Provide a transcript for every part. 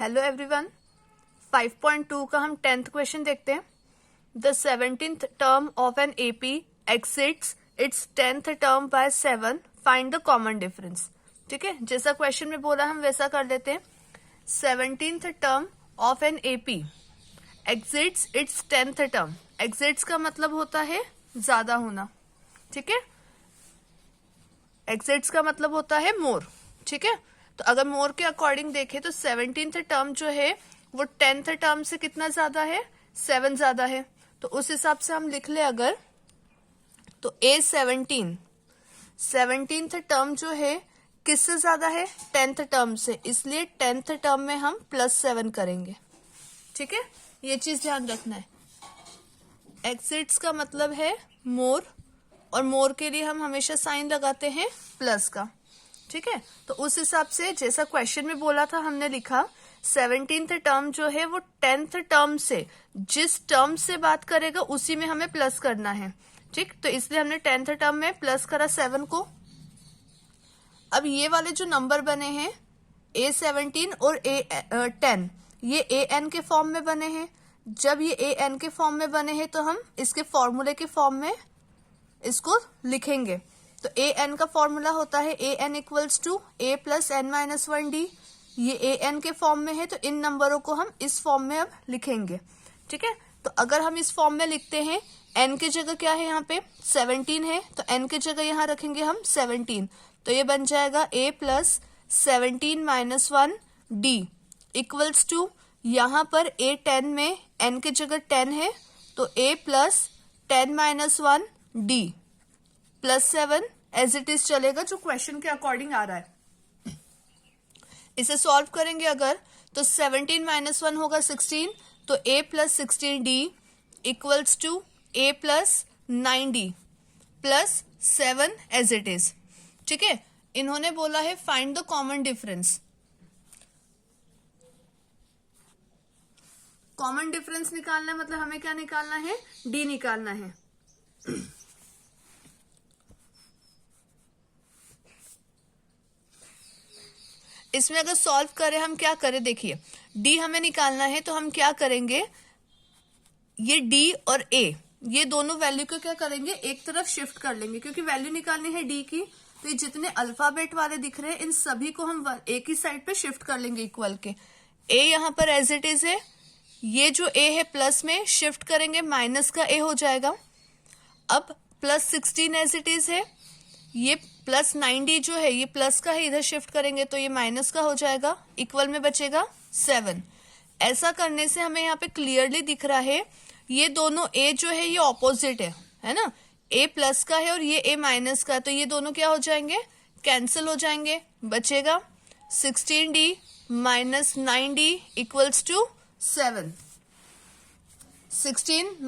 Hello everyone, 5.2 का हम 10th question देखते हैं। The 17th term of an AP exceeds its 10th term by 7, find the common difference. ठीक है, जैसा क्वेश्चन में बोला हम वैसा कर लेते हैं। 17th term of an AP exceeds its 10th term. Exceeds का मतलब होता है ज्यादा होना। ठीक है, एक्सिट्स का मतलब होता है मोर। ठीक है, तो अगर मोर के अकॉर्डिंग देखें तो 17th टर्म जो है वो 10th टर्म से कितना ज्यादा है, 7 ज्यादा है। तो उस हिसाब से हम लिख ले अगर, तो A17th टर्म जो है किससे ज्यादा है, 10th टर्म से, इसलिए 10th टर्म में हम +7 करेंगे। ठीक है, ये चीज ध्यान रखना है। एक्सिट्स का मतलब है मोर, और मोर के लिए हम हमेशा साइन लगाते हैं प्लस का। ठीक है, तो उस हिसाब से जैसा क्वेश्चन में बोला था हमने लिखा 17th टर्म जो है वो 10th टर्म से, जिस टर्म से बात करेगा उसी में हमें प्लस करना है। ठीक, तो इसलिए हमने 10th टर्म में प्लस करा 7 को। अब ये वाले जो नंबर बने हैं A17 और A10, ये AN के फॉर्म में बने हैं। जब ये AN के फॉर्म में बने हैं तो हम इसके फॉर्मूले के फॉर्म में इसको लिखेंगे। तो AN का फॉर्मूला होता है AN equals to A plus n-1D। ये AN के फॉर्म में है तो इन नंबरों को हम इस फॉर्म में अब लिखेंगे। ठीक है, तो अगर हम इस फॉर्म में लिखते हैं, N की जगह क्या है यहाँ पे 17 है, तो N की जगह यहाँ रखेंगे हम 17, तो ये बन जाएगा A plus 17-1D equals to, यहाँ पर A10 में N की जगह 10 है तो A plus 10-1D +7 as it is चलेगा, जो क्वेश्चन के अकॉर्डिंग आ रहा है। इसे सॉल्व करेंगे अगर, तो 17 - 1 होगा 16, तो A plus 16D equals to A plus 9D +7 as it is. ठीक है, इन्होंने बोला है find the common difference. Common difference निकालना है, मतलब हमें क्या निकालना है, D निकालना है। इसमें अगर सॉल्व करें, हम क्या करें, देखिए D हमें निकालना है तो हम क्या करेंगे, ये D और A ये दोनों वैल्यू को क्या करेंगे, एक तरफ शिफ्ट कर लेंगे, क्योंकि वैल्यू निकालनी है D की। तो ये जितने अल्फाबेट वाले दिख रहे हैं इन सभी को हम एक ही साइड पे शिफ्ट कर लेंगे इक्वल के। A यहाँ पर एज इट इज है, ये जो A है प्लस में शिफ्ट करेंगे, माइनस का A हो जाएगा। अब +16 एज इट इज है, ये +9D जो है ये प्लस का है, इधर शिफ्ट करेंगे तो ये माइनस का हो जाएगा, इक्वल में बचेगा 7। ऐसा करने से हमें यहाँ पे क्लियरली दिख रहा है ये दोनों A जो है ये ऑपोजिट है ना, A प्लस का है और ये A माइनस का, तो ये दोनों क्या हो जाएंगे, कैंसिल हो जाएंगे। बचेगा 16D - 9D इक्वल्स टू 7। 16 -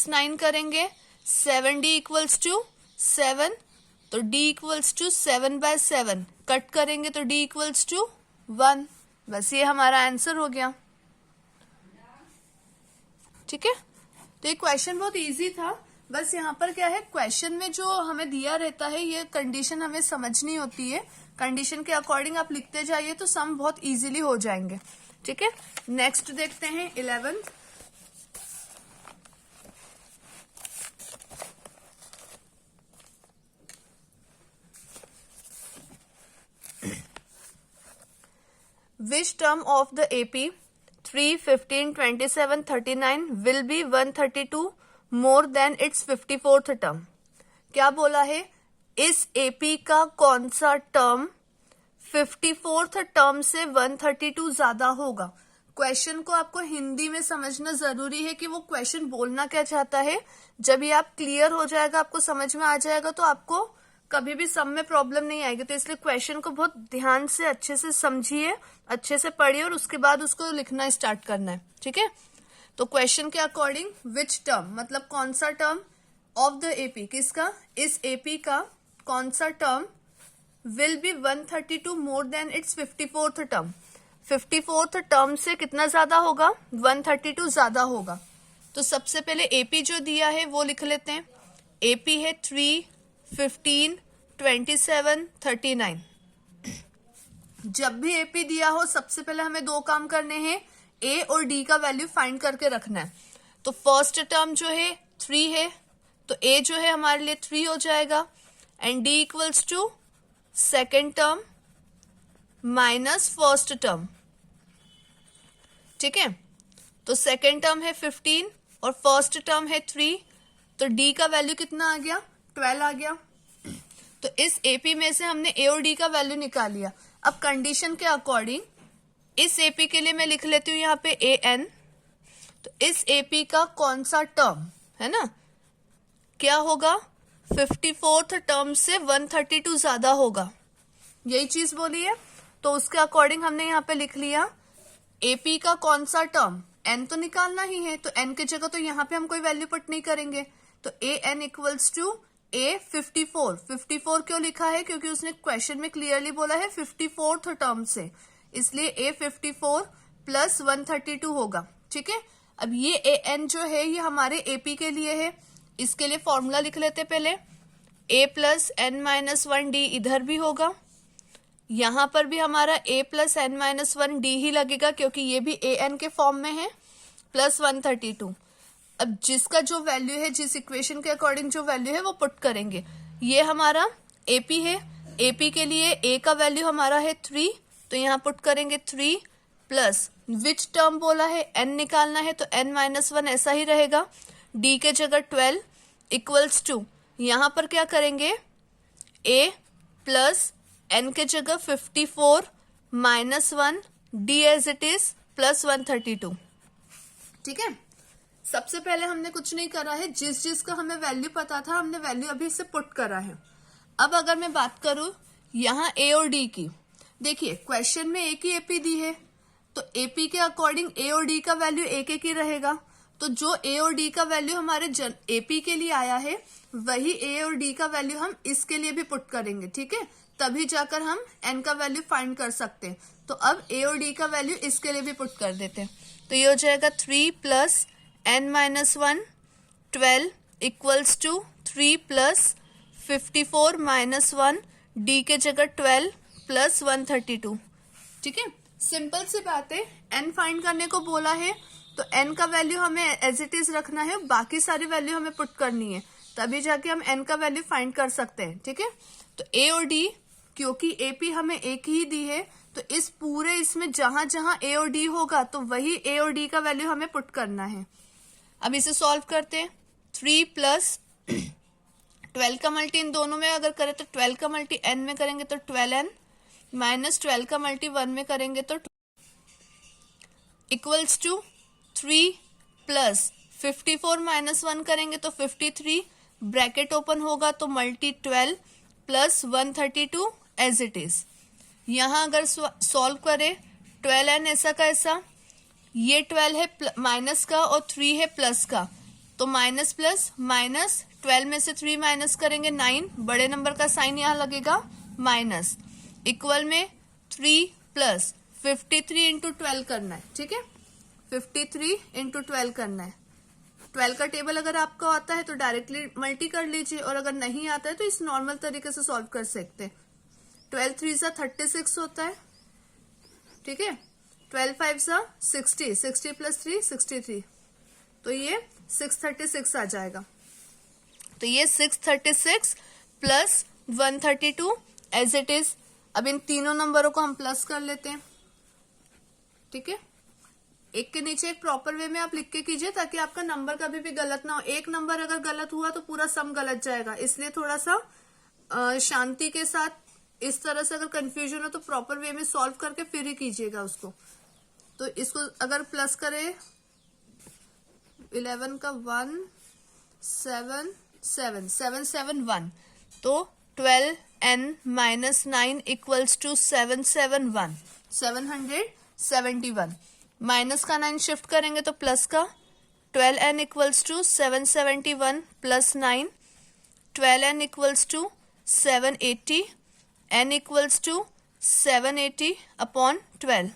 9 करेंगे, 7D इक्वल्स टू 7, तो D इक्वल्स टू 7/7, कट करेंगे तो D इक्वल्स टू 1। बस ये हमारा आंसर हो गया। ठीक है, तो ये क्वेश्चन बहुत इजी था। बस यहाँ पर क्या है, क्वेश्चन में जो हमें दिया रहता है ये कंडीशन हमें समझनी होती है, कंडीशन के अकॉर्डिंग आप लिखते जाइए तो सम बहुत इजीली हो जाएंगे। ठीक है, नेक्स्ट देखते हैं 11th। Which term of the AP 3, 15, 27, 39 will be 132 more than its 54th term? क्या बोला है, इस AP का कौन सा टर्म 54th टर्म से 132 ज्यादा होगा। क्वेश्चन को आपको हिंदी में समझना जरूरी है कि वो क्वेश्चन बोलना क्या चाहता है। जब ये आप क्लियर हो जाएगा, आपको समझ में आ जाएगा, तो आपको कभी भी सम में प्रॉब्लम नहीं आएगी। तो इसलिए क्वेश्चन को बहुत ध्यान से अच्छे से समझिए, अच्छे से पढ़िए और उसके बाद उसको लिखना स्टार्ट करना है। ठीक है, तो क्वेश्चन के अकॉर्डिंग विच टर्म मतलब कौन सा टर्म ऑफ द एपी, किसका, इस एपी का कौन सा term will be 132 more than it's 54th term. 54th term से कितना ज्यादा होगा, 132 ज्यादा होगा। तो सबसे पहले एपी जो दिया है वो लिख लेते हैं। एपी है 3, 15, 27, 39। जब भी एपी दिया हो सबसे पहले हमें दो काम करने हैं, ए और डी का वैल्यू फाइंड करके रखना है। तो फर्स्ट टर्म जो है 3 है, तो ए जो है हमारे लिए 3 हो जाएगा and D equals to second term minus first term. ठीक है, तो सेकेंड टर्म है 15 और फर्स्ट टर्म है 3, तो डी का वैल्यू कितना आ गया, 12 आ गया। तो इस एपी में से हमने ए और डी का वैल्यू निकाल लिया। अब कंडीशन के अकॉर्डिंग इस एपी के लिए मैं लिख लेती हूँ यहाँ पे ए एन। तो इस एपी का कौन सा टर्म है ना, क्या होगा, 54th टर्म से 132 ज्यादा होगा, यही चीज बोली है। तो उसके अकॉर्डिंग हमने यहाँ पे लिख लिया एपी का कौन सा टर्म, एन तो निकालना ही है, तो एन की जगह तो यहाँ पे हम कोई वैल्यू पुट नहीं करेंगे। तो ए एन इक्वल्स टू ए 54 क्यों लिखा है, क्योंकि उसने क्वेश्चन में क्लियरली बोला है 54th टर्म से, इसलिए ए 54 प्लस 132 होगा। ठीक है, अब ये ए एन जो है ये हमारे एपी के लिए है, इसके लिए फॉर्मूला लिख लेते पहले, a plus n minus 1 d इधर भी होगा, यहां पर भी हमारा a plus n minus 1 d ही लगेगा क्योंकि ये भी ए एन के फॉर्म में है, प्लस 132। अब जिसका जो वैल्यू है, जिस इक्वेशन के अकॉर्डिंग जो वैल्यू है वो पुट करेंगे। ये हमारा एपी है, एपी के लिए a का वैल्यू हमारा है 3, तो यहाँ पुट करेंगे 3 प्लस विच टर्म बोला है, n निकालना है तो n माइनस 1 ऐसा ही रहेगा, d के जगह 12 इक्वल्स टू यहाँ पर क्या करेंगे, a प्लस n के जगह 54 minus 1 d as it is plus 132। ठीक है, सबसे पहले हमने कुछ नहीं करा है, जिस जिस का हमें वैल्यू पता था हमने वैल्यू अभी से पुट करा है। अब अगर मैं बात करूं यहाँ a और d की, देखिए क्वेश्चन में एक ही एपी दी है, तो एपी के अकॉर्डिंग a और d का वैल्यू एक एक ही रहेगा। तो जो a और d का वैल्यू हमारे एपी के लिए आया है वही a और d का वैल्यू हम इसके लिए भी पुट करेंगे। ठीक है, तभी जाकर हम n का वैल्यू फाइंड कर सकते हैं। तो अब a और d का वैल्यू इसके लिए भी पुट कर देते हैं, तो ये हो जाएगा 3 plus n minus 1 12 equals to 3 plus 54 minus 1 d के जगह 12 प्लस 132। ठीक है, सिंपल सी बात है, n फाइंड करने को बोला है तो n का वैल्यू हमें एज इट इज रखना है, बाकी सारी वैल्यू हमें पुट करनी है, तभी जाके हम n का वैल्यू फाइंड कर सकते हैं। ठीक है, तो a और d क्योंकि एपी हमें एक ही दी है, तो इस पूरे इसमें जहां जहां a और d होगा तो वही a और d का वैल्यू हमें पुट करना है। अब इसे सॉल्व करते हैं, 3 प्लस 12 का मल्टी इन दोनों में अगर करें तो 12 का मल्टी n में करेंगे तो 12n माइनस 12 का मल्टी 1 में करेंगे तो इक्वल्स टू 3 प्लस 54 माइनस 1 करेंगे तो 53, ब्रैकेट ओपन होगा तो multi 12 plus 132 as it is. यहां अगर सॉल्व करें 12n ऐसा का ऐसा, ये 12 है माइनस का और 3 है प्लस का, तो माइनस प्लस माइनस 12 में से 3 माइनस करेंगे 9, बड़े नंबर का साइन यहाँ लगेगा माइनस, इक्वल में 3 प्लस 53 इंटू 12 करना है। ठीक है, 53 इंटू 12 करना है। 12 का टेबल अगर आपको आता है तो डायरेक्टली मल्टी कर लीजिए, और अगर नहीं आता है तो इस नॉर्मल तरीके से सॉल्व कर सकते हैं। 12 3 सा 36 होता है। ठीक है, 12 5 सा 60, 60 प्लस 3 63, तो ये 636 आ जाएगा। तो ये 636 प्लस 132 एज इट इज। अब इन तीनों नंबरों को हम प्लस कर लेते हैं। ठीक है, एक के नीचे एक प्रॉपर वे में आप लिख के कीजिए ताकि आपका नंबर कभी भी गलत ना हो। एक नंबर अगर गलत हुआ तो पूरा सम गलत जाएगा, इसलिए थोड़ा सा शांति के साथ, इस तरह से अगर कंफ्यूजन हो तो प्रॉपर वे में सॉल्व करके फिर ही कीजिएगा उसको। तो इसको अगर प्लस करें 11 का 1 7 7 7 7 1, तो 12n minus 9 equals to 771 771, minus का 9 शिफ्ट करेंगे तो प्लस का, 12n equals to 771 plus 9, 12n equals to 780, n equals to 780 upon 12।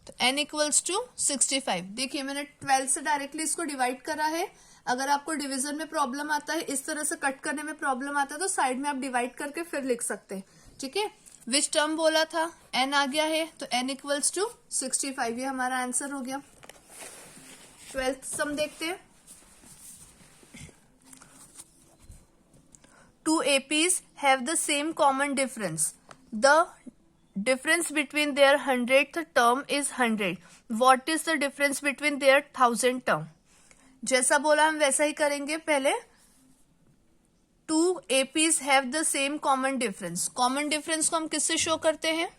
तो n इक्वल्स टू 65। देखिए मैंने 12 से डायरेक्टली इसको डिवाइड करा है। अगर आपको डिवीजन में प्रॉब्लम आता है, इस तरह से कट करने में प्रॉब्लम आता है, तो साइड में आप डिवाइड करके फिर लिख सकते हैं। ठीक है, विच टर्म बोला था, n आ गया है, तो n इक्वल्स टू 65, ये हमारा आंसर हो गया। 12th सम देखते हैं। 2 APs have the same common difference. The difference between their 100th term is 100. What is the difference between their 1000th term? जैसा बोला हम वैसा ही करेंगे। पहले 2 APs have the same common difference. Common difference को हम किससे शो करते हैं?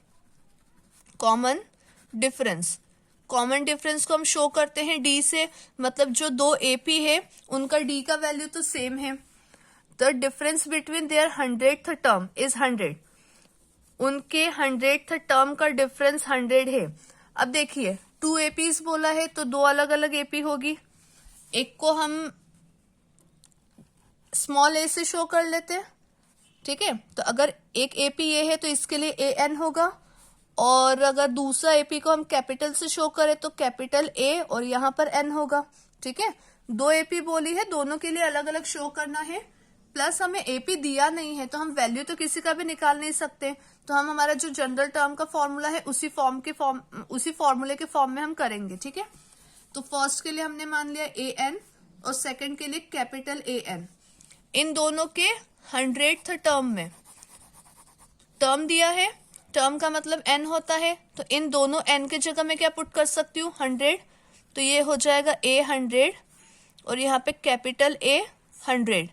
Common difference. कॉमन डिफरेंस को हम शो करते हैं डी से, मतलब जो 2 AP है उनका डी का वैल्यू तो सेम है। The difference between their 100th term is 100। उनके 100th टर्म का डिफरेंस 100 है। अब देखिए 2 APs बोला है तो 2 अलग अलग AP होगी। एक को हम स्मॉल a से शो कर लेते हैं। ठीक है, तो अगर एक AP ये है तो इसके लिए AN होगा, और अगर दूसरा AP को हम कैपिटल से शो करें तो कैपिटल A और यहाँ पर N होगा। ठीक है, 2 AP बोली है, दोनों के लिए अलग अलग शो करना है। प्लस हमें AP दिया नहीं है तो हम वैल्यू तो किसी का भी निकाल नहीं सकते, तो हम हमारा जो जनरल टर्म का फॉर्मूला है उसी फॉर्मूले के फॉर्म में हम करेंगे। ठीक है, तो फर्स्ट के लिए हमने मान लिया AN और सेकंड के लिए कैपिटल AN। इन दोनों के 100th टर्म में टर्म दिया है, टर्म का मतलब n होता है, तो इन दोनों n के जगह में क्या पुट कर सकती हूँ 100, तो ये हो जाएगा A 100 और यहाँ पे कैपिटल A 100।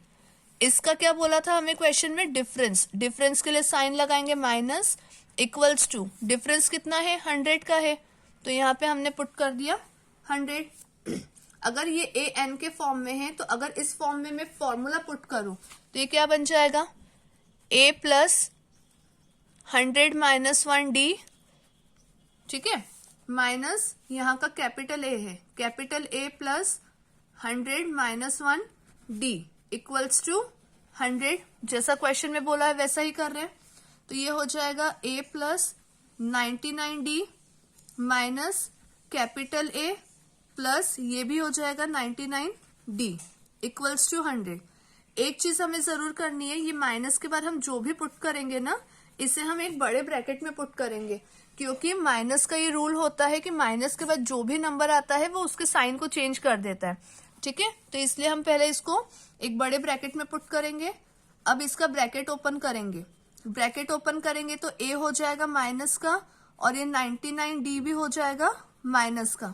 इसका क्या बोला था हमें क्वेश्चन में? डिफरेंस। डिफरेंस के लिए साइन लगाएंगे माइनस, इक्वल्स टू डिफरेंस कितना है 100 का है, तो यहाँ पे हमने पुट कर दिया 100। अगर ये AN के फॉर्म में है तो अगर इस फॉर्म में मैं फॉर्मूला पुट करूं तो ये क्या बन जाएगा? A plus 100 minus 1D। ठीक है, माइनस यहाँ का कैपिटल A है, capital A plus 100 minus 1D equals to 100। जैसा क्वेश्चन में बोला है वैसा ही कर रहे हैं, तो ये हो जाएगा A plus 99D minus capital A plus ये भी हो जाएगा 99D इक्वल्स टू 100। एक चीज हमें जरूर करनी है, ये माइनस के बाद हम जो भी पुट करेंगे ना, इसे हम एक बड़े ब्रैकेट में पुट करेंगे, क्योंकि माइनस का ये रूल होता है कि माइनस के बाद जो भी नंबर आता है वो उसके साइन को चेंज कर देता है। ठीक है, तो इसलिए हम पहले इसको एक बड़े ब्रैकेट में पुट करेंगे। अब इसका ब्रैकेट ओपन करेंगे, ब्रैकेट ओपन करेंगे तो A हो जाएगा माइनस का और ये 99D भी हो जाएगा माइनस का।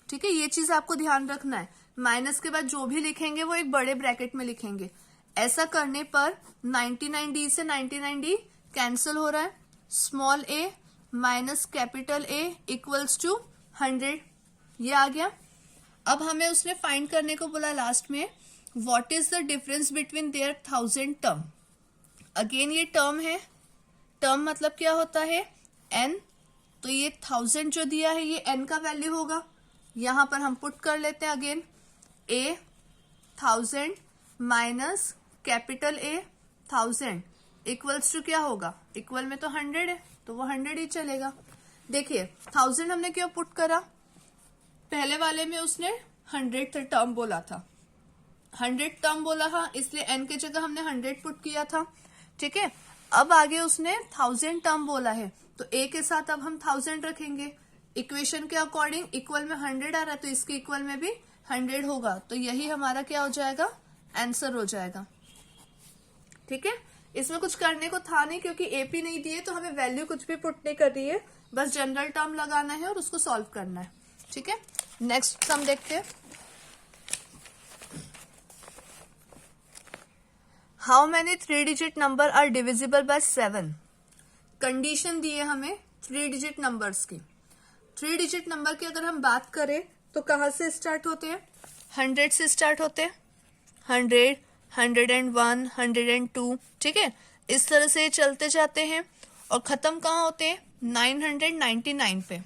ठीक है, ये चीज आपको ध्यान रखना है, माइनस के बाद जो भी लिखेंगे वो एक बड़े ब्रैकेट में लिखेंगे। ऐसा करने पर 99D से 99D कैंसिल हो रहा है, small a minus capital A equals to 100, ये आ गया। अब हमें उसने फाइंड करने को बोला लास्ट में, what is the difference between their 1000 term. Again ये टर्म है, टर्म मतलब क्या होता है n, तो ये 1000 जो दिया है ये n का वैल्यू होगा। यहां पर हम पुट कर लेते हैं again A 1000 minus capital A 1000 equals to क्या होगा, इक्वल में तो 100 है तो वो 100 ही चलेगा। देखिए 1000 हमने क्यों पुट करा, पहले वाले में उसने 100th टर्म बोला था, 100 टर्म बोला था इसलिए n के जगह हमने 100 पुट किया था। ठीक है, अब आगे उसने 1000 टर्म बोला है तो a के साथ अब हम 1000 रखेंगे। इक्वेशन के अकॉर्डिंग इक्वल में 100 आ रहा है तो इसके इक्वल में भी 100 होगा, तो यही हमारा क्या हो जाएगा, आंसर हो जाएगा। ठीक है, इसमें कुछ करने को था नहीं क्योंकि AP नहीं दिए तो हमें वैल्यू कुछ भी पुट नहीं करनी है, बस जनरल टर्म लगाना है और उसको सॉल्व करना है। ठीक है, नेक्स्ट सम देखते हैं। How many 3 digit number are divisible by 7। Condition दी है हमें 3 डिजिट नंबर्स की। 3 डिजिट नंबर की अगर हम बात करें तो कहाँ से स्टार्ट होते हैं, 100 से स्टार्ट होते हैं, 100, 101, 102। ठीक है, इस तरह से चलते जाते हैं और खत्म कहाँ होते हैं, 999 पे।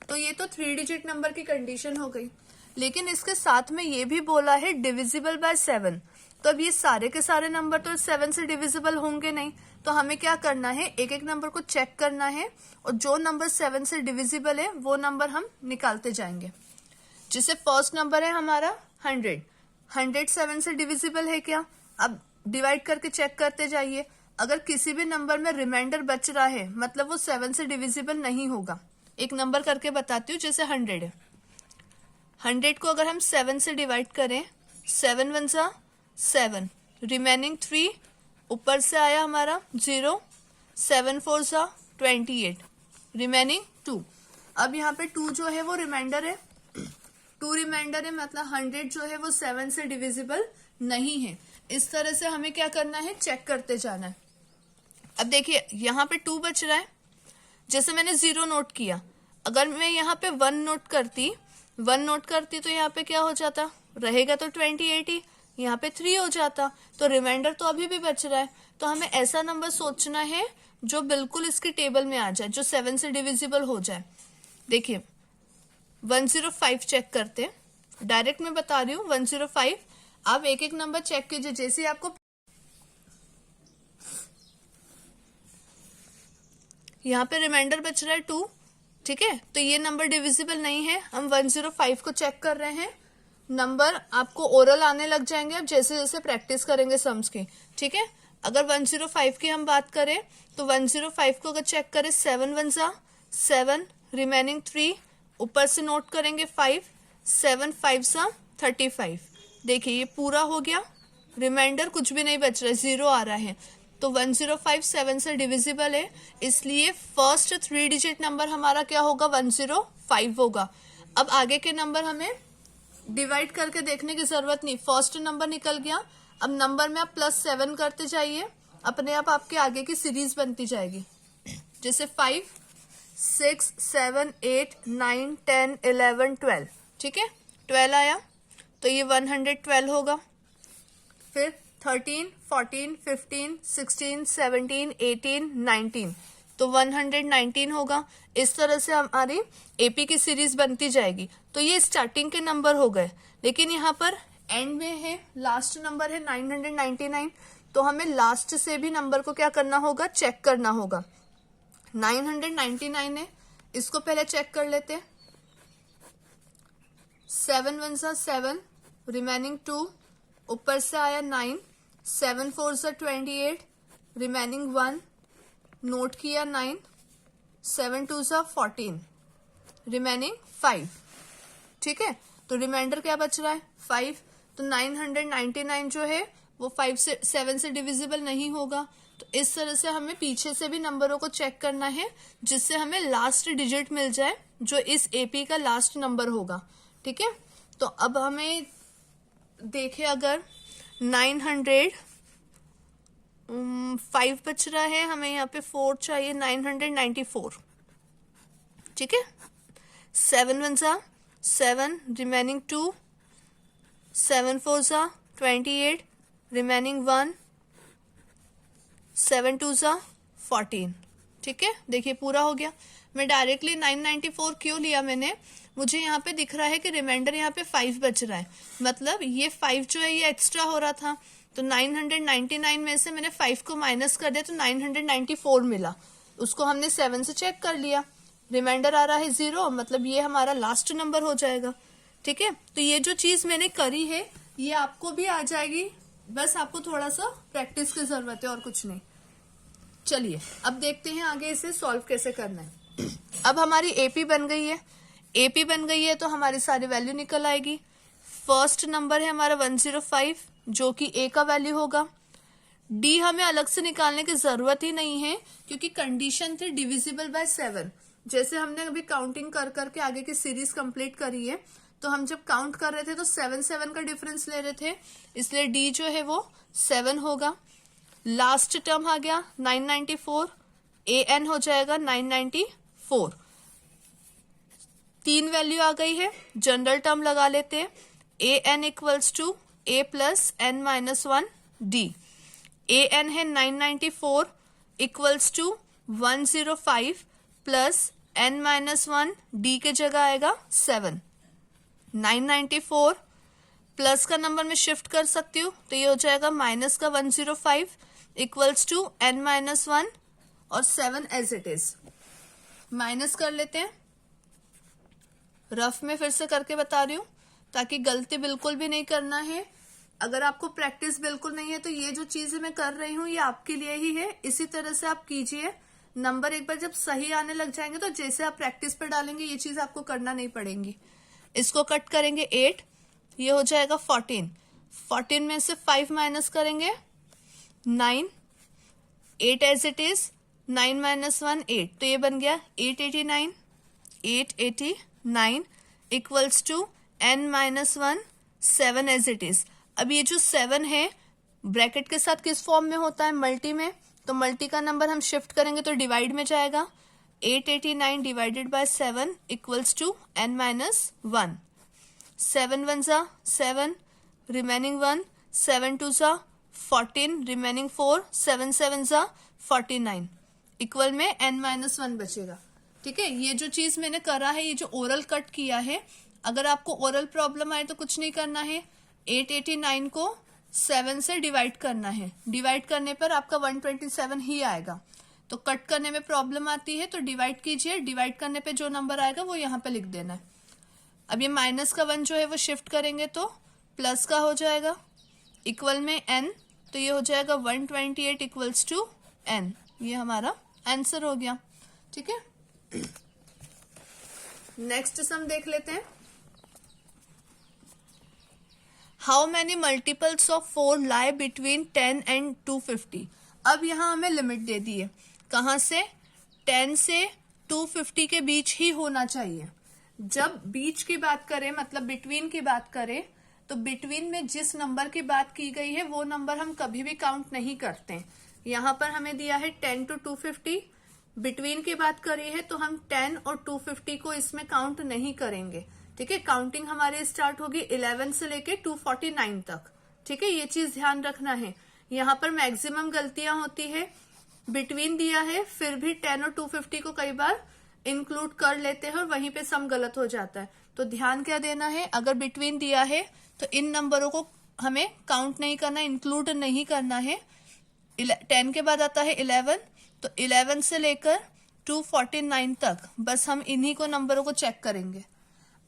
तो ये तो 3 डिजिट नंबर की कंडीशन हो गई, लेकिन इसके साथ में ये भी बोला है डिविजिबल बाय 7। तो अब ये सारे के सारे नंबर तो 7 से डिविजिबल होंगे नहीं, तो हमें क्या करना है, एक एक नंबर को चेक करना है और जो नंबर 7 से डिविजिबल है वो नंबर हम निकालते जाएंगे। जैसे फर्स्ट नंबर है हमारा 100, 100 7 से डिविजिबल है क्या? अब डिवाइड करके चेक करते जाइए। अगर किसी भी नंबर में रिमाइंडर बच रहा है मतलब वो 7 से डिविजिबल नहीं होगा। एक नंबर करके बताती हूँ, जैसे 100 है। 100 को अगर हम 7 से डिवाइड करें, 7 1 सा 7, रिमेनिंग 3, ऊपर से आया हमारा 0, 7 4 सा 28, रिमेनिंग 2। अब यहाँ पे 2 जो है वो रिमाइंडर है, 2 रिमाइंडर है, मतलब 100 जो है वो 7 से डिविजिबल नहीं है। इस तरह से हमें क्या करना है, चेक करते जाना है। अब देखिए यहाँ पे 2 बच रहा है, जैसे मैंने 0 नोट किया, अगर मैं यहाँ पे 1 नोट करती तो यहाँ पे क्या हो जाता, रहेगा तो 28 ही, यहाँ पे 3 हो जाता, तो रिमाइंडर तो अभी भी बच रहा है। तो हमें ऐसा नंबर सोचना है जो बिल्कुल इसकी टेबल में आ जाए, जो 7 से डिविजिबल हो जाए। देखिए 105 चेक करते, डायरेक्ट मैं बता रही हूँ 105। आप एक एक नंबर चेक कीजिए, जैसे आपको यहाँ पे रिमाइंडर बच रहा है 2, ठीक है, तो ये नंबर डिविजिबल नहीं है। हम 105 को चेक कर रहे हैं। नंबर आपको ओरल आने लग जाएंगे अब जैसे जैसे प्रैक्टिस करेंगे सम्स की, ठीक है। अगर 105 की हम बात करें तो 105 को अगर चेक करें, 7 1 सा 7, रिमेनिंग 3, ऊपर से नोट करेंगे 5, 7 5 सा 35। देखिए ये पूरा हो गया, रिमाइंडर कुछ भी नहीं बच रहा है, 0 आ रहा है। तो 105 7 से डिविजिबल है, इसलिए फर्स्ट 3 डिजिट नंबर हमारा क्या होगा, 105 होगा। अब आगे के नंबर हमें डिवाइड करके देखने की जरूरत नहीं, फर्स्ट नंबर निकल गया। अब नंबर में आप +7 करते जाइए, अपने आप आपके आगे की सीरीज बनती जाएगी। जैसे 5 6 7 8 9 10 11 12, ठीक है, 12 आया तो ये 112 होगा। फिर 13 14 15 16 17 18 19, तो 119 होगा। इस तरह से हमारी एपी की सीरीज बनती जाएगी। तो ये स्टार्टिंग के नंबर हो गए, लेकिन यहाँ पर एंड में है, लास्ट नंबर है 999, तो हमें लास्ट से भी नंबर को क्या करना होगा, चेक करना होगा। 999 है, इसको पहले चेक कर लेते। 7 1 सा 7, रिमेनिंग 2, ऊपर से आया 9, 7 4 सा 28, रिमेनिंग 1, नोट किया 9, 7 2 सा 14, रिमेनिंग 5, ठीक है। तो रिमाइंडर क्या बच रहा है, 5। तो 999 जो है वो 7 से डिविजिबल नहीं होगा। तो इस तरह से हमें पीछे से भी नंबरों को चेक करना है, जिससे हमें लास्ट डिजिट मिल जाए जो इस एपी का लास्ट नंबर होगा, ठीक है। तो अब हमें देखें, अगर 905 बच रहा है, हमें यहाँ पे 4 चाहिए, 994, ठीक है। 7 1 सा 7, रिमेनिंग 2, 7 4 सा 28, रिमेनिंग 1, 7 2 सा 14, ठीक है। देखिए पूरा हो गया। मैं डायरेक्टली 994 क्यों लिया मैंने, मुझे यहाँ पे दिख रहा है कि रिमाइंडर यहाँ पे 5 बच रहा है, मतलब ये 5 जो है ये एक्स्ट्रा हो रहा था। तो 999 में से मैंने 5 को माइनस कर दिया तो 994 मिला, उसको हमने 7 से चेक कर लिया। रिमाइंडर आ रहा है 0, मतलब ये हमारा लास्ट नंबर हो जाएगा, ठीक है। तो ये जो चीज मैंने करी है ये आपको भी आ जाएगी, बस आपको थोड़ा सा प्रैक्टिस की जरूरत है और कुछ नहीं। चलिए अब देखते हैं आगे इसे सॉल्व कैसे करना है। अब हमारी एपी बन गई है, एपी बन गई है तो हमारी सारी वैल्यू निकल आएगी। फर्स्ट नंबर है हमारा 105 जो कि ए का वैल्यू होगा। डी हमें अलग से निकालने की जरूरत ही नहीं है क्योंकि कंडीशन थी डिविजिबल बाय 7। जैसे हमने अभी काउंटिंग कर करके आगे की सीरीज कंप्लीट करी है, तो हम जब काउंट कर रहे थे तो 7 7 का डिफरेंस ले रहे थे, इसलिए डी जो है वो 7 होगा। लास्ट टर्म आ गया 994, ए एन हो जाएगा 994। 3 वैल्यू आ गई है, जनरल टर्म लगा लेते हैं। A n equals to a plus n minus 1 d. A n है 994 equals to 105 plus n minus 1, d के जगह आएगा 7। 994 प्लस का नंबर में शिफ्ट कर सकती हूँ तो ये हो जाएगा माइनस का 105 इक्वल्स टू एन माइनस 1 और 7 एज इट इज। माइनस कर लेते हैं, रफ में फिर से करके बता रही हूँ ताकि गलती बिल्कुल भी नहीं करना है। अगर आपको प्रैक्टिस बिल्कुल नहीं है तो ये जो चीजें मैं कर रही हूँ ये आपके लिए ही है, इसी तरह से आप कीजिए। नंबर एक बार जब सही आने लग जाएंगे तो जैसे आप प्रैक्टिस पर डालेंगे ये चीज आपको करना नहीं पड़ेगी। इसको कट करेंगे 8, ये हो जाएगा 14। 14 में से 5 माइनस करेंगे 9, 8 एज इट इज, 9 माइनस 1 8, तो ये बन गया 889। 889 equals to n minus 1 7 as it is. अब ये जो 7 है ब्रैकेट के साथ किस फॉर्म में होता है, मल्टी में, तो मल्टी का नंबर हम शिफ्ट करेंगे तो डिवाइड में जाएगा। 889 divided by 7 equals to n minus 1। 7 1 जा 7, रिमेनिंग 1, 7 2 जा 14, रिमेनिंग 4, 7 7 जा 49, इक्वल में n माइनस 1 बचेगा। ठीक है, ये जो चीज मैंने करा है, ये जो ओरल कट किया है, अगर आपको ओरल प्रॉब्लम आए तो कुछ नहीं करना है, 889 को 7 से डिवाइड करना है। डिवाइड करने पर आपका 127 ही आएगा। तो कट करने में प्रॉब्लम आती है तो डिवाइड कीजिए, डिवाइड करने पे जो नंबर आएगा वो यहाँ पे लिख देना है। अब ये माइनस का 1 जो है वो शिफ्ट करेंगे तो प्लस का हो जाएगा, इक्वल में n, तो ये हो जाएगा 128 इक्वल्स टू n। ये हमारा आंसर हो गया। ठीक है, नेक्स्ट सम देख लेते हैं। How many multiples of 4 lie between 10 and 250। अब यहां हमें लिमिट दे दी है, कहां से, 10 से 250 के बीच ही होना चाहिए। जब बीच की बात करें, मतलब बिटवीन की बात करें, तो बिटवीन में जिस नंबर की बात की गई है वो नंबर हम कभी भी काउंट नहीं करते। यहाँ पर हमें दिया है 10 to 250, बिटवीन की बात करी है तो हम 10 और 250 को इसमें काउंट नहीं करेंगे। ठीक है, काउंटिंग हमारे स्टार्ट होगी 11 से लेके 249 तक। ठीक है, ये चीज ध्यान रखना है। यहाँ पर मैक्सिमम गलतियां होती है, बिटवीन दिया है फिर भी 10 और 250 को कई बार इंक्लूड कर लेते हैं और वहीं पे सम गलत हो जाता है। तो ध्यान क्या देना है, अगर बिटवीन दिया है तो इन नंबरों को हमें काउंट नहीं करना, इंक्लूड नहीं करना है। 10 के बाद आता है 11, तो 11 से लेकर 249 तक बस हम इन्हीं को नंबरों को चेक करेंगे।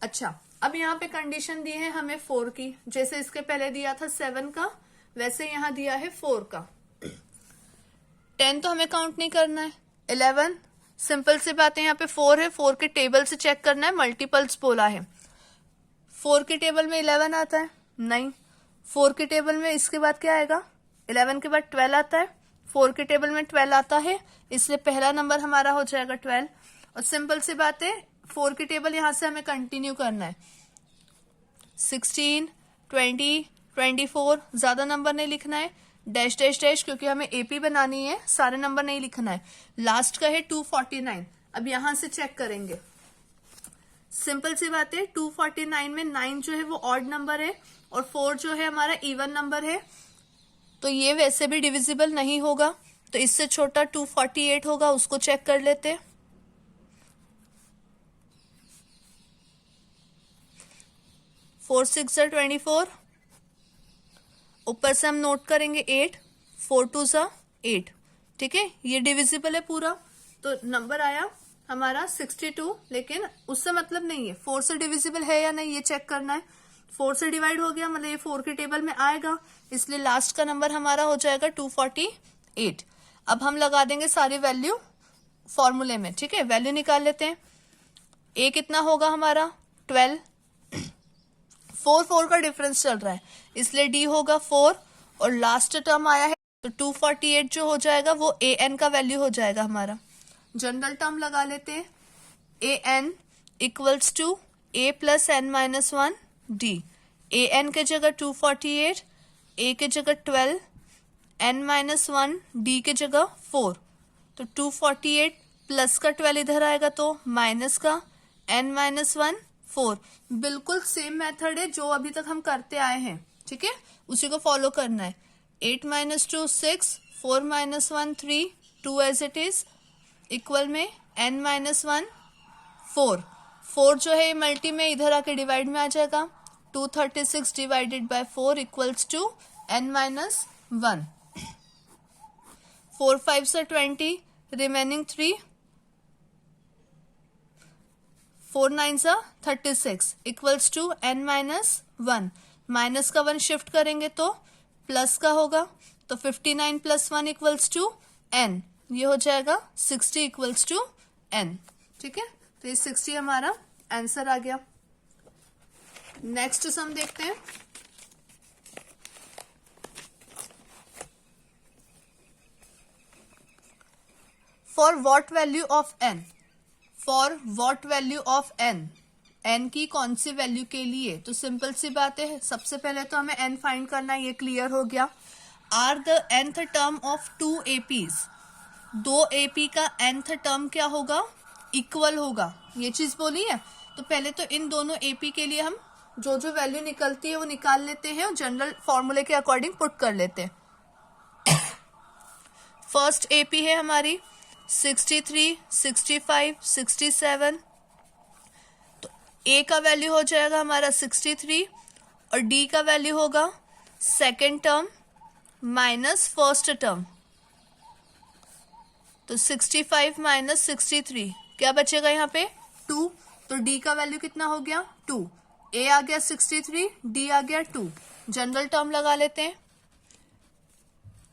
अच्छा, अब यहाँ पे कंडीशन दी है हमें 4 की, जैसे इसके पहले दिया था 7 का, वैसे यहाँ दिया है 4 का। 10 तो हमें काउंट नहीं करना है, 11 सिंपल सी बात है, यहाँ पे 4 है, 4 के टेबल से चेक करना है, मल्टीपल्स बोला है। 4 के टेबल में 11 आता है, नहीं। 4 के टेबल में इसके बाद क्या आएगा, 11 के बाद 12 आता है, 4 के टेबल में 12 आता है, इसलिए पहला नंबर हमारा हो जाएगा 12। और सिंपल सी बात है, 4 की टेबल यहां से हमें कंटिन्यू करना है, 16, 20, 24, ज्यादा नंबर नहीं लिखना है, डैश डैश डैश, क्योंकि हमें एपी बनानी है, सारे नंबर नहीं लिखना है। लास्ट का है 249, अब यहां से चेक करेंगे। सिंपल सी बात है, 249 में 9 जो है वो ऑड नंबर है और 4 जो है हमारा इवन नंबर है, तो ये वैसे भी डिविजिबल नहीं होगा, तो इससे छोटा 248 होगा, उसको चेक कर लेते हैं। 4 6 24, ऊपर से हम नोट करेंगे 8, 4 2 8। ठीक है, ये डिविजिबल है पूरा, तो नंबर आया हमारा 62, लेकिन उससे मतलब नहीं है 4 से डिविजिबल है या नहीं, ये चेक करना है। 4 से डिवाइड हो गया मतलब ये 4 के टेबल में आएगा, इसलिए लास्ट का नंबर हमारा हो जाएगा 248। अब हम लगा देंगे सारी वैल्यू फॉर्मूले में। ठीक है, वैल्यू निकाल लेते हैं। ए कितना होगा हमारा 12, 4 का डिफरेंस चल रहा है, इसलिए डी होगा 4, और लास्ट टर्म आया है तो 248 जो हो जाएगा वो ए एन का वैल्यू हो जाएगा हमारा। जनरल टर्म लगा लेते हैं, a n equals to a plus n minus 1 d. A n के जगह 248, ए के जगह 12, एन माइनस 1, डी के जगह 4, तो 248 प्लस का 12 इधर आएगा तो माइनस का एन माइनस 1 4। बिल्कुल सेम मेथड है जो अभी तक हम करते आए हैं। ठीक है, उसी को फॉलो करना है। 8 minus 2 6, 4 minus 1 3, 2 as it is, equal में n माइनस 1 4। 4 जो है मल्टी में इधर आके डिवाइड में आ जाएगा, 236 divided by 4 equals to n minus 1। 4 5 से 20, रिमेनिंग 3, 4 9 से 36 equals to n minus 1। Minus का 1 शिफ्ट करेंगे तो प्लस का होगा, तो 59 + 1 इक्वल्स टू n, ये हो जाएगा 60 इक्वल्स टू n। ठीक है, तो ये 60 हमारा आंसर आ गया। नेक्स्ट सम देखते हैं। For what value of n, for what value of n, n की कौन सी वैल्यू के लिए, तो सिंपल सी बात है, सबसे पहले तो हमें n फाइंड करना है, ये क्लियर हो गया। Are the nth term of 2 APs, 2 AP का nth टर्म क्या होगा, इक्वल होगा, ये चीज बोली है। तो पहले तो इन दोनों AP के लिए हम जो जो वैल्यू निकलती है वो निकाल लेते हैं और जनरल फॉर्मूले के अकॉर्डिंग पुट कर लेते हैं। फर्स्ट AP है हमारी 63, 65, 67, तो A का वैल्यू हो जाएगा हमारा 63 और D का वैल्यू होगा second term minus first term, तो 65 माइनस 63 क्या बचेगा यहाँ पे 2, तो D का वैल्यू कितना हो गया 2, A आ गया 63, D आ गया 2, जनरल टर्म लगा लेते हैं।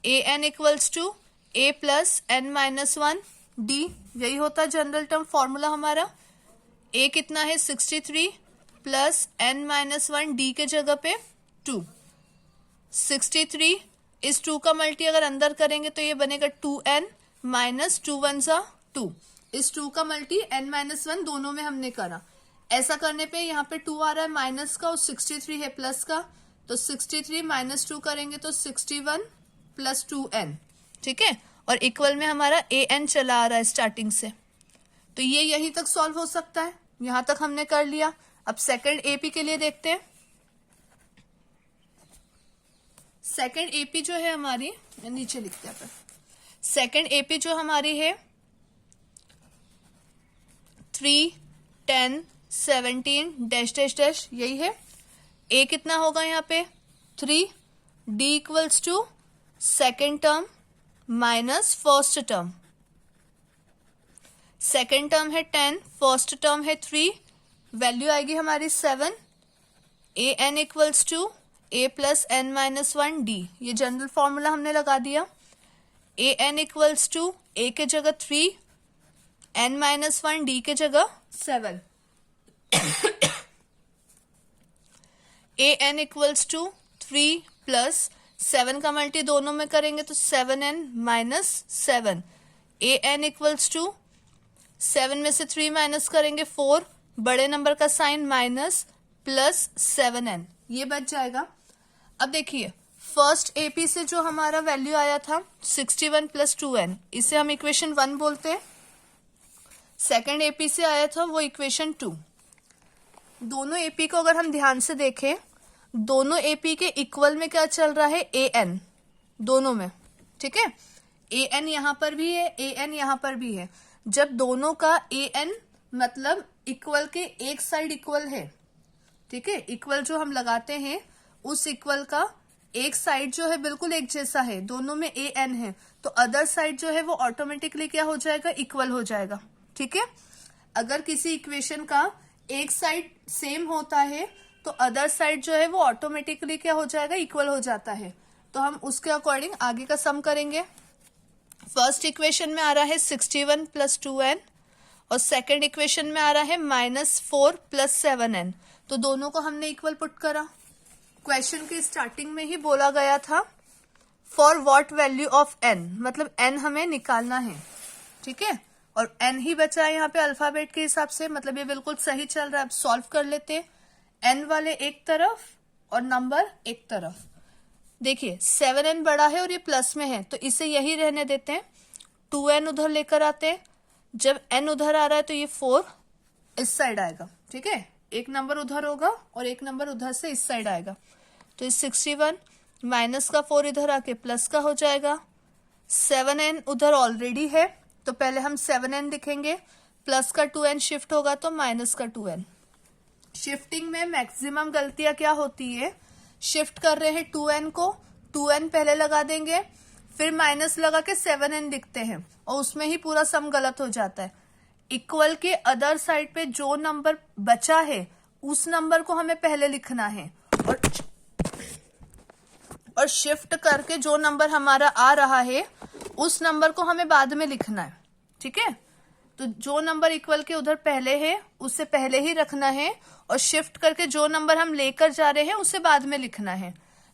AN equals to A plus n minus 1 D, यही होता है जनरल टर्म फॉर्मूला हमारा। A कितना है 63 प्लस n माइनस 1 D के जगह पे 2, 63 इस 2 का मल्टी अगर अंदर करेंगे तो ये बनेगा 2n माइनस 2 वन सा 2, इस 2 का मल्टी n माइनस 1 दोनों में हमने करा। ऐसा करने पे यहाँ पे 2 आ रहा है माइनस का और 63 है प्लस का, तो 63 माइनस 2 करेंगे तो 61 प्लस 2n। ठीक है, और इक्वल में हमारा an चला आ रहा है स्टार्टिंग से, तो ये यहीं तक सॉल्व हो सकता है, यहां तक हमने कर लिया। अब सेकंड AP के लिए देखते हैं। सेकंड AP जो है हमारी, नीचे लिखते हैं अपन, सेकंड AP जो हमारी है 3, 10, 17 डैश डैश डैश, यही है। A कितना होगा यहाँ पे 3, D equals to second term minus first term, second term है 10, फर्स्ट टर्म है 3, वैल्यू आएगी हमारी 7, AN equals to A plus n minus 1 D, ये जनरल फॉर्मूला हमने लगा दिया। AN इक्वल्स टू A के जगह 3, n माइनस 1 D के जगह 7, AN इक्वल्स टू 3 प्लस 7 का मल्टी दोनों में करेंगे तो 7n minus 7, AN equals to 7 में से 3 माइनस करेंगे 4, बड़े नंबर का साइन माइनस प्लस 7n, ये बच जाएगा। अब देखिए फर्स्ट AP से जो हमारा वैल्यू आया था 61 प्लस 2n, इसे हम इक्वेशन 1 बोलते हैं। सेकेंड AP से आया था वो इक्वेशन 2। दोनों AP को अगर हम ध्यान से देखें, दोनों AP के इक्वल में क्या चल रहा है AN, दोनों में। ठीक है, AN यहां पर भी है, AN यहां पर भी है। जब दोनों का AN मतलब इक्वल के एक साइड इक्वल है, ठीक है, इक्वल जो हम लगाते हैं उस इक्वल का एक साइड जो है बिल्कुल एक जैसा है, दोनों में AN है, तो अदर साइड जो है वो ऑटोमेटिकली क्या हो जाएगा, इक्वल हो जाएगा। ठीक है, अगर किसी इक्वेशन का एक साइड सेम होता है तो अदर साइड जो है वो ऑटोमेटिकली क्या हो जाएगा, इक्वल हो जाता है। तो हम उसके अकॉर्डिंग आगे का सम करेंगे। फर्स्ट इक्वेशन में आ रहा है 61 प्लस 2n और सेकंड इक्वेशन में आ रहा है -4 प्लस 7n, तो दोनों को हमने इक्वल पुट करा। क्वेश्चन के स्टार्टिंग में ही बोला गया था for what value of n, मतलब n हमें निकालना है। ठीक है, और n ही बचा है यहाँ पे अल्फाबेट के हिसाब से, मतलब ये बिल्कुल सही चल रहा है। अब सॉल्व कर लेते हैं, n वाले एक तरफ और नंबर एक तरफ। देखिए 7n बड़ा है और ये प्लस में है तो इसे यही रहने देते हैं, 2n उधर लेकर आते हैं। जब n उधर आ रहा है तो ये 4 इस साइड आएगा। ठीक है, एक नंबर उधर होगा और एक नंबर उधर से इस साइड आएगा, तो इस 61 माइनस का 4 इधर आके प्लस का हो जाएगा। 7n उधर ऑलरेडी है तो पहले हम 7n लिखेंगे, प्लस का 2n शिफ्ट होगा तो माइनस का 2n। शिफ्टिंग में मैक्सिमम गलतियां क्या होती है, शिफ्ट कर रहे हैं 2n को, 2n पहले लगा देंगे फिर माइनस लगा के 7n लिखते हैं और उसमें ही पूरा सम गलत हो जाता है। इक्वल के अदर साइड पे जो नंबर बचा है उस नंबर को हमें पहले लिखना है और और शिफ्ट करके जो नंबर हमारा आ रहा है उस नंबर को हमें बाद में लिखना है, ठीक है। तो जो नंबर इक्वल के उधर पहले है उससे पहले ही रखना है, और शिफ्ट करके जो नंबर हम लेकर जा रहे हैं उसे बाद में लिखना है।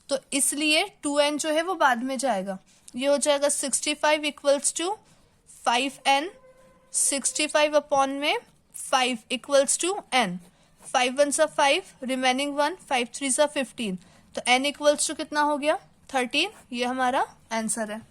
तो इसलिए 2n जो है वो बाद में जाएगा। ये हो जाएगा 65 इक्वल्स टू 5n, 65 अपॉन में 5 इक्वल्स टू n, 5 1 सा 5, रिमेनिंग 1, 5 3 सा 15, तो n इक्वल्स टू कितना हो गया 13। ये हमारा आंसर है।